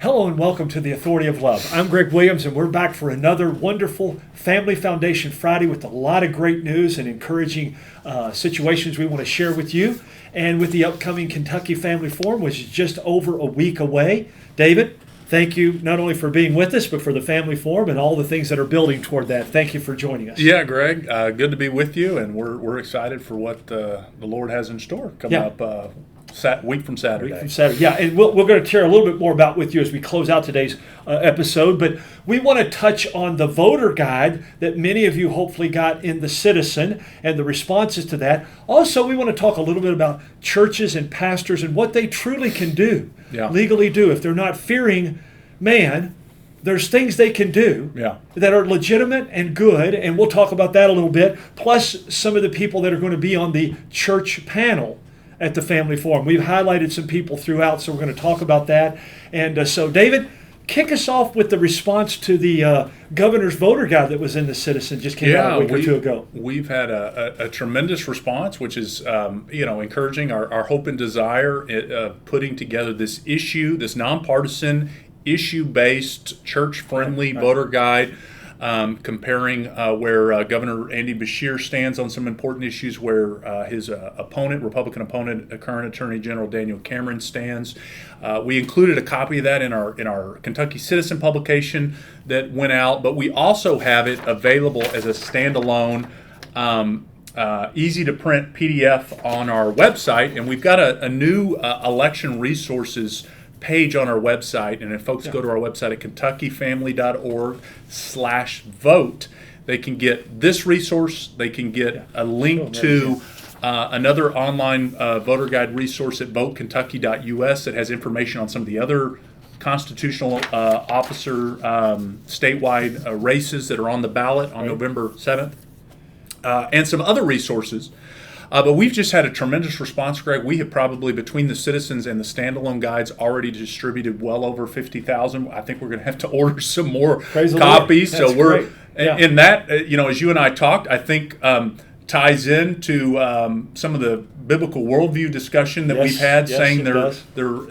Hello and welcome to the Authority of Love. I'm Greg Williams and we're back for another wonderful Family Foundation Friday with a lot of great news and encouraging situations we want to share with you. And with the upcoming Kentucky Family Forum, which is just over a week away. David, thank you not only for being with us, but for the Family Forum and all the things that are building toward that. Thank you for joining us. Yeah, Greg, good to be with you, and we're excited for what the Lord has in store coming up week from Saturday. Yeah, and we're going to share a little bit more about with you as we close out today's episode, but we want to touch on the voter guide that many of you hopefully got in the Citizen and the responses to that. Also, we want to talk a little bit about churches and pastors and what they truly can do, legally do. If they're not fearing man, there's things they can do that are legitimate and good, and we'll talk about that a little bit, plus some of the people that are going to be on the church panel at the Family Forum. We've highlighted some people throughout, so we're going to talk about that. And so, David, kick us off with the response to the governor's voter guide that was in the Citizen, just came out a week or two ago. We've had a tremendous response, which is encouraging. Our hope and desire putting together this issue, this nonpartisan, issue-based, church-friendly voter guide. Comparing where Governor Andy Beshear stands on some important issues, where his Republican opponent, current Attorney General Daniel Cameron stands. We included a copy of that in our Kentucky Citizen publication that went out, but we also have it available as a standalone, easy-to-print PDF on our website, and we've got a new election resources page on our website, and if folks go to our website at kentuckyfamily.org/vote, they can get this resource. They can get a link to another online voter guide resource at votekentucky.us that has information on some of the other constitutional officer statewide races that are on the ballot on November 7th, and some other resources. But we've just had a tremendous response, Greg. We have probably, between the Citizens and the standalone guides, already distributed well over 50,000. I think we're going to have to order some more copies. So we're in that, as you and I talked, I think ties into some of the biblical worldview discussion that we've had, saying there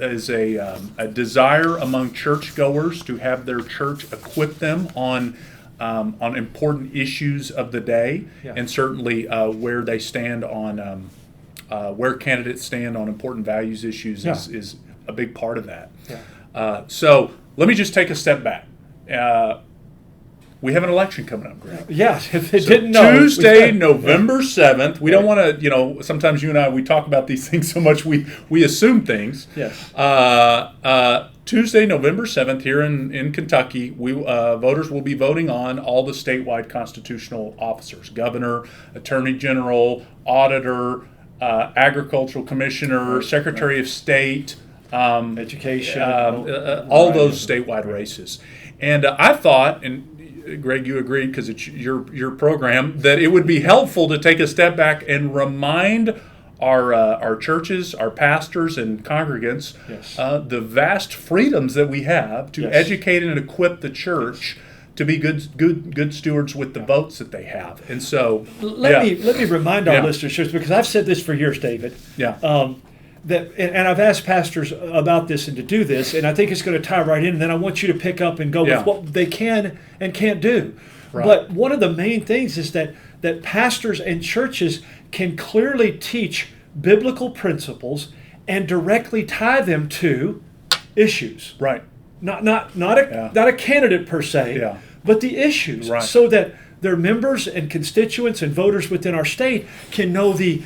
is a desire among churchgoers to have their church equip them on important issues of the day, and certainly where they stand on where candidates stand on important values issues is a big part of that. So let me just take a step back. We have an election coming up, Greg. If they didn't know. Tuesday, November 7th. We don't want to, sometimes you and I, we talk about these things so much we assume things. Tuesday, November 7th, here in Kentucky, voters will be voting on all the statewide constitutional officers: governor, attorney general, auditor, agricultural commissioner, secretary of state, education, all those statewide races. And I thought, and Greg, you agreed because it's your program, that it would be helpful to take a step back and remind our churches, our pastors and congregants, the vast freedoms that we have to educate and equip the church to be good stewards with the votes that they have. And so let me remind our listeners, because I've said this for years, David. And I've asked pastors about this and to do this, and I think it's going to tie right in, and then I want you to pick up and go with what they can and can't do. But one of the main things is that pastors and churches can clearly teach biblical principles and directly tie them to issues. Not a candidate per se, but the issues, so that their members and constituents and voters within our state can know the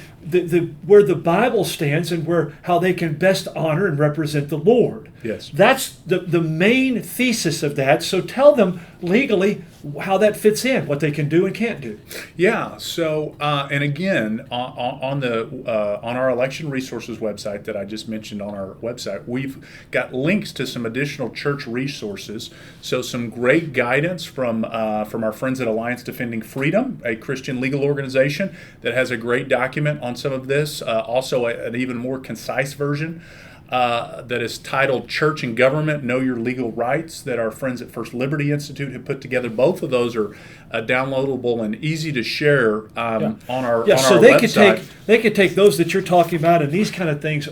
where the Bible stands and how they can best honor and represent the Lord. That's the main thesis of that. So tell them legally how that fits in, what they can do and can't do. So and again, on our election resources website that I just mentioned on our website, we've got links to some additional church resources. So some great guidance from our friends at Alliance Defending Freedom, a Christian legal organization that has a great document on some of this. Also, an even more concise version that is titled Church and Government, Know Your Legal Rights, that our friends at First Liberty Institute have put together. Both of those are downloadable and easy to share on our website. They could take those that you're talking about and these kind of things,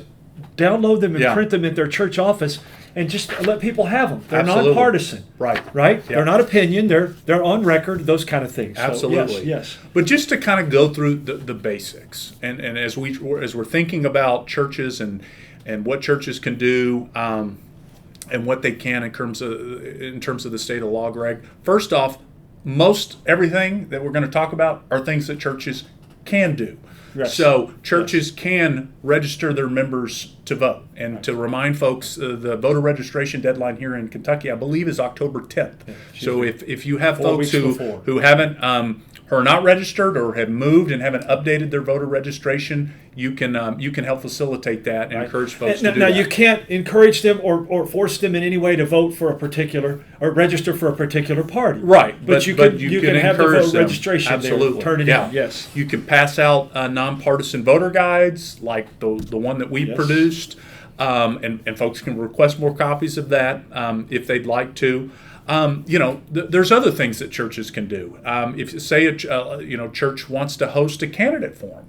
download them and print them at their church office and just let people have them. They're Absolutely. nonpartisan. Right. Right? Yeah. They're not opinion. They're on record, those kind of things. Absolutely. So, yes. But just to kind of go through the basics, and as we're thinking about churches and what churches can do, and what they can in terms of the state of law, Greg. First off, most everything that we're going to talk about are things that churches can do. Yes. So churches can register their members to vote. And to remind folks, the voter registration deadline here in Kentucky, I believe, is October 10th. So if you have folks who haven't are not registered or have moved and haven't updated their voter registration, you can help facilitate that and encourage folks to do that. Now, you can't encourage them or force them in any way to vote for a particular or register for a particular party. Right, but you can have the voter registration Absolutely. there, turn it in. Yes. You can pass out nonpartisan voter guides like the one that we produced, and folks can request more copies of that if they'd like to. There's other things that churches can do. If say a church wants to host a candidate forum,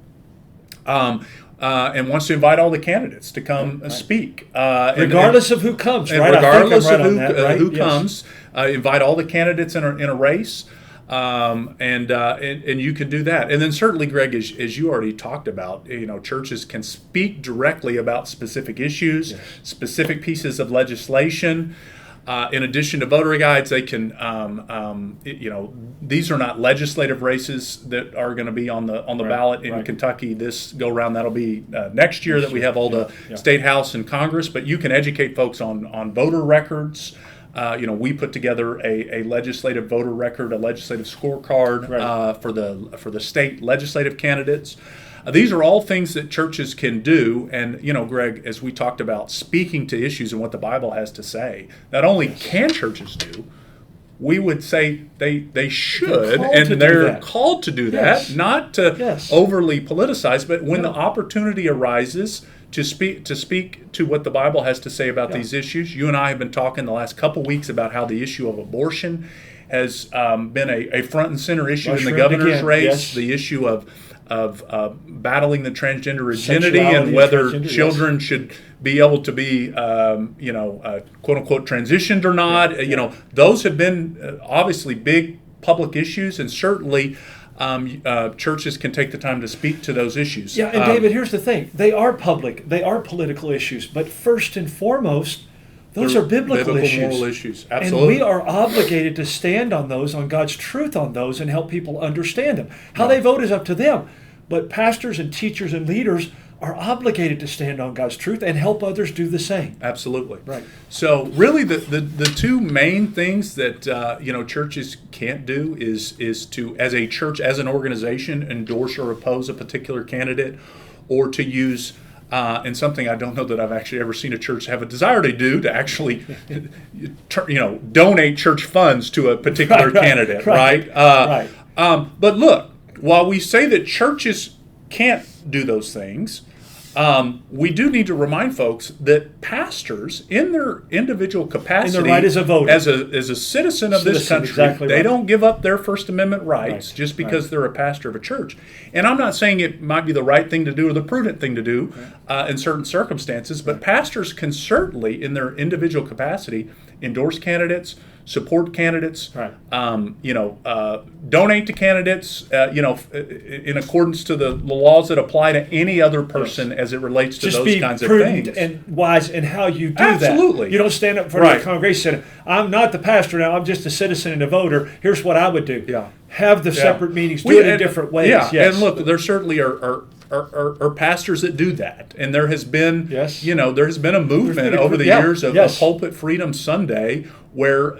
and wants to invite all the candidates to come speak, regardless of who comes, right? Regardless of who comes, invite all the candidates in a race, and you can do that. And then certainly, Greg, as you already talked about, churches can speak directly about specific issues, specific pieces of legislation. In addition to voter guides, they can, these are not legislative races that are going to be on the ballot in Kentucky this go round. That'll be next year that we have all the state house and Congress. But you can educate folks on voter records. We put together a legislative voter record, a legislative scorecard for the state legislative candidates. These are all things that churches can do, and Greg, as we talked about speaking to issues and what the Bible has to say, not only can churches do, we would say they should, and they're called to do that, not to overly politicize, but when the opportunity arises to speak to what the Bible has to say about these issues. You and I have been talking the last couple weeks about how the issue of abortion has been a front and center issue in the governor's race, the issue of battling the transgender identity and whether children should be able to be, quote unquote, transitioned or not. Those have been obviously big public issues, and certainly churches can take the time to speak to those issues. Yeah, and David, here's the thing: they are public, they are political issues, but first and foremost, those are biblical issues. Moral issues. Absolutely. And we are obligated to stand on those, on God's truth on those, and help people understand them. How they vote is up to them. But pastors and teachers and leaders are obligated to stand on God's truth and help others do the same. Absolutely. Right. So really the two main things that churches can't do is to, as a church, as an organization, endorse or oppose a particular candidate, or to use and something I don't know that I've actually ever seen a church have a desire to do, to actually, donate church funds to a particular candidate, right? But look, while we say that churches can't do those things, we do need to remind folks that pastors, in their individual capacity, in their right as a voter, as a citizen of this country, they don't give up their First Amendment rights just because they're a pastor of a church. And I'm not saying it might be the right thing to do or the prudent thing to do in certain circumstances, but pastors can certainly, in their individual capacity, endorse candidates, support candidates, donate to candidates, in accordance to the laws that apply to any other person as it relates to those kinds of things. Just be prudent and wise in how you do that. Absolutely. You don't stand up in front of the congregation and say, I'm not the pastor now, I'm just a citizen and a voter. Here's what I would do. Yeah. Have the separate meetings, do it in different ways. Yeah, yes. And look, there certainly are pastors that do that, and there has been, there has been a movement over the years of Pulpit Freedom Sunday, where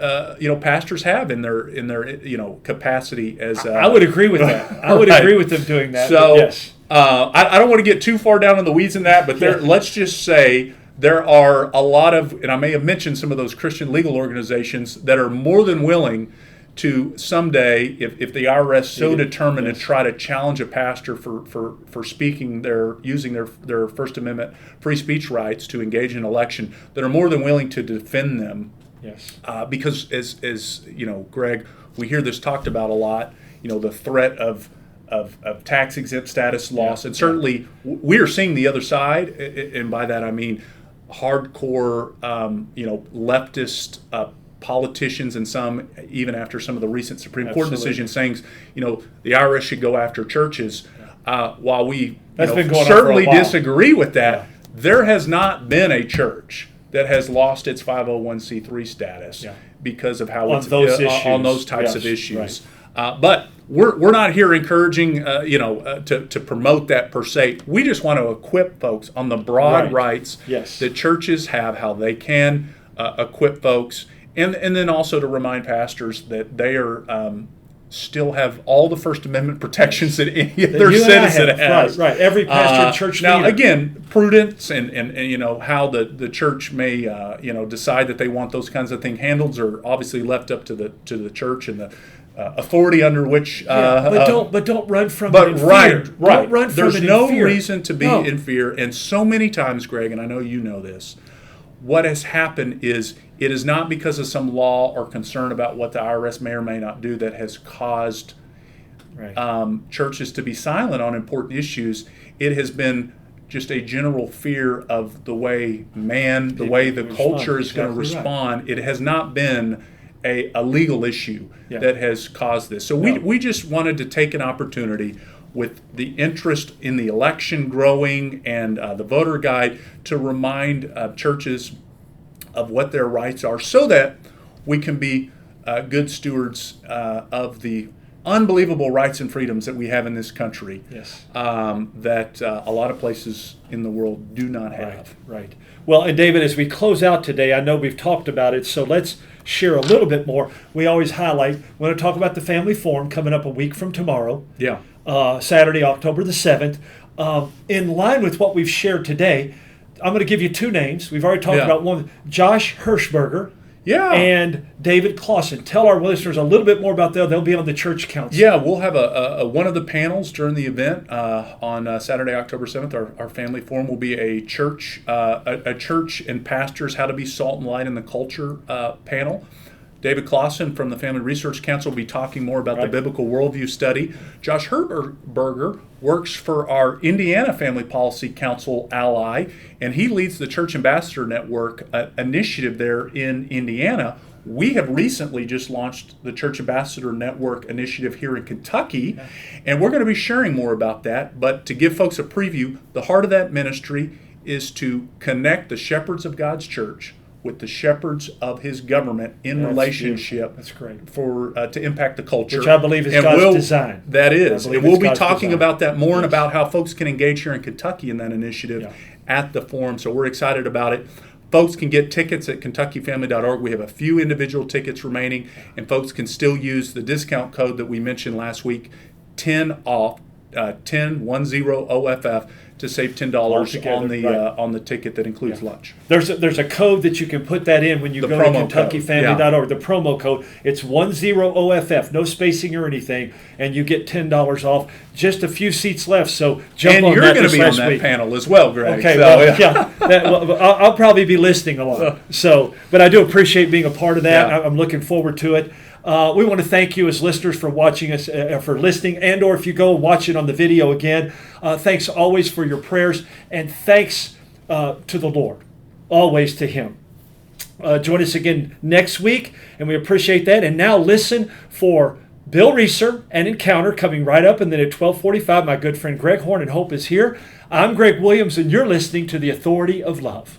pastors have in their capacity as. I would agree with that. I would agree with them doing that. So I don't want to get too far down in the weeds in that, but let's just say there are a lot of, and I may have mentioned some of those Christian legal organizations that are more than willing to someday, if the IRS so determined to try to challenge a pastor for speaking using their First Amendment free speech rights to engage in election, that are more than willing to defend them. Yes. Because as Greg, we hear this talked about a lot. The threat of tax exempt status loss, and certainly we are seeing the other side, and by that I mean hardcore, leftist politicians, and some even after some of the recent Supreme Court decisions saying, the IRS should go after churches. While we certainly disagree with that, there has not been a church that has lost its 501c3 status because of how it's on those types of issues. Right. But we're not here encouraging, to promote that per se. We just want to equip folks on the broad rights that churches have, how they can equip folks, and then also to remind pastors that they are still have all the First Amendment protections that any other citizen has. Right. Every pastor and church leader. Now, again, prudence and how the church may decide that they want those kinds of things handled are obviously left up to the church and the authority under which. But don't run from it in fear. Right. Don't run from There's it in no fear. reason to be in fear, and so many times, Greg, and I know you know this. What has happened is it is not because of some law or concern about what the IRS may or may not do that has caused churches to be silent on important issues. It has been just a general fear of the way the culture is going to respond. Right. It has not been a legal issue that has caused this. So we just wanted to take an opportunity with the interest in the election growing and the voter guide to remind churches of what their rights are so that we can be good stewards of the unbelievable rights and freedoms that we have in this country that a lot of places in the world do not have. Right. Well, and David, as we close out today, I know we've talked about it, so let's share a little bit more. We always highlight, we want to talk about the Family Forum coming up a week from tomorrow. Saturday, October the 7th. In line with what we've shared today, I'm going to give you two names. We've already talked about one, Josh Hirschberger and David Clausen. Tell our listeners a little bit more about them. They'll be on the church council. Yeah, we'll have a one of the panels during the event on Saturday, October 7th. Our Family Forum will be a church and pastors, how to be salt and light in the culture panel. David Clausen from the Family Research Council will be talking more about the biblical worldview study. Josh Hirschberger works for our Indiana Family Policy Council ally, and he leads the Church Ambassador Network initiative there in Indiana. We have recently just launched the Church Ambassador Network initiative here in Kentucky, and we're going to be sharing more about that. But to give folks a preview, the heart of that ministry is to connect the shepherds of God's church with the shepherds of his government in relationship. That's great. For to impact the culture. Which I believe is God's design. That is. And we'll be talking about that more and about how folks can engage here in Kentucky in that initiative at the forum. So we're excited about it. Folks can get tickets at KentuckyFamily.org. We have a few individual tickets remaining, and folks can still use the discount code that we mentioned last week, 10 off, 10OFF, to save $10 on the ticket that includes lunch. There's a code that you can put that in when you go to KentuckyFamily.org. The promo code, it's 10OFF, no spacing or anything, and you get $10 off. Just a few seats left, so jump on that. And you're going to be on that panel as well, Greg. Okay, I'll probably be listening a lot. But I do appreciate being a part of that. I'm looking forward to it. We want to thank you as listeners for watching us, for listening, and or if you go watch it on the video again. Thanks always for your prayers, and thanks to the Lord, always to Him. Join us again next week, and we appreciate that. And now listen for Bill Reeser and Encounter coming right up, and then at 12:45, my good friend Greg Horn and Hope is here. I'm Greg Williams, and you're listening to The Authority of Love.